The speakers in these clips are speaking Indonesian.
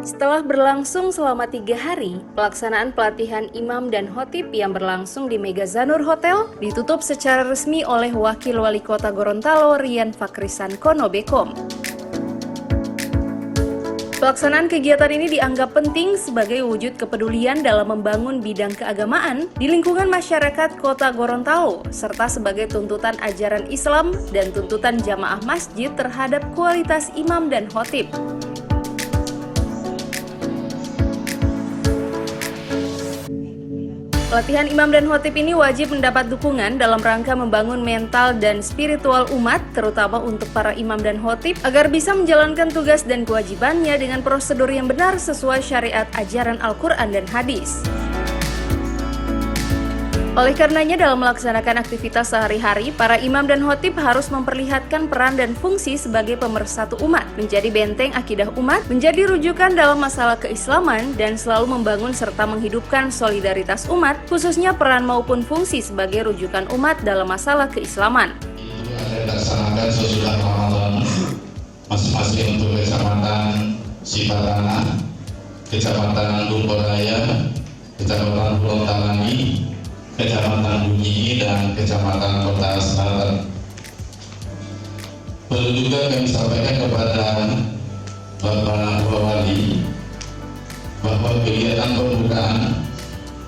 Setelah berlangsung selama 3 hari, pelaksanaan pelatihan imam dan khotib yang berlangsung di Mega Zanur Hotel ditutup secara resmi oleh Wakil Wali Kota Gorontalo Rian Fakrisan Konobekom. Pelaksanaan kegiatan ini dianggap penting sebagai wujud kepedulian dalam membangun bidang keagamaan di lingkungan masyarakat Kota Gorontalo, serta sebagai tuntutan ajaran Islam dan tuntutan jamaah masjid terhadap kualitas imam dan khotib. Pelatihan imam dan khotib ini wajib mendapat dukungan dalam rangka membangun mental dan spiritual umat, terutama untuk para imam dan khotib, agar bisa menjalankan tugas dan kewajibannya dengan prosedur yang benar sesuai syariat ajaran Al-Quran dan hadis. Oleh karenanya, dalam melaksanakan aktivitas sehari-hari, para imam dan khotib harus memperlihatkan peran dan fungsi sebagai pemersatu umat, menjadi benteng akidah umat, menjadi rujukan dalam masalah keislaman, dan selalu membangun serta menghidupkan solidaritas umat, khususnya peran maupun fungsi sebagai rujukan umat dalam masalah keislaman. Itu ada dilaksanakan sesudah Ramadan, masing-masing untuk kecamatan Siparana, kecamatan Lumporaya, kecamatan Pulau Talani, Kecamatan Bunyi, dan Kecamatan Kota Selatan. Perlu juga kami sampaikan kepada Bapak Wali bahwa kegiatan pembukaan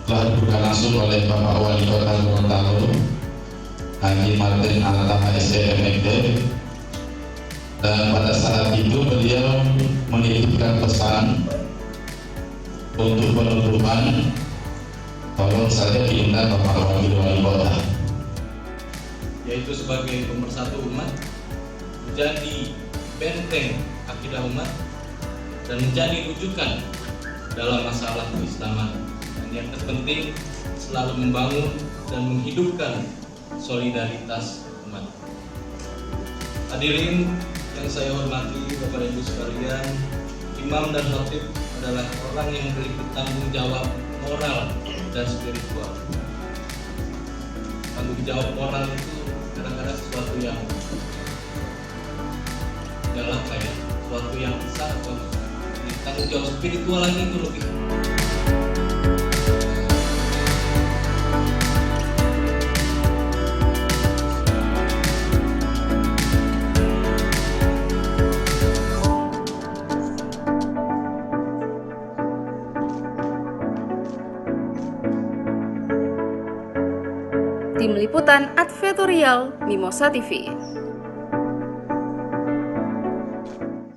telah dibuka langsung oleh Bapak Wali Kota Gorontalo Haji Martin Atta SCMD, dan pada saat itu beliau menitipkan pesan untuk penutupan, tolong saja diundang Bapak Wakil Wali Kota, yaitu sebagai pemersatu umat, menjadi benteng akidah umat, dan menjadi rujukan dalam masalah keislaman. Dan yang terpenting, selalu membangun dan menghidupkan solidaritas umat. Hadirin yang saya hormati, Bapak Ibu sekalian, imam dan khotib adalah orang yang memiliki tanggung jawab moral dan spiritual. Tanggung jawab moral itu kadang-kadang sesuatu yang galak ya, sesuatu yang besar. Tanggung jawab spiritual lagi itu lebih. Tim Liputan Advertorial Mimosa TV.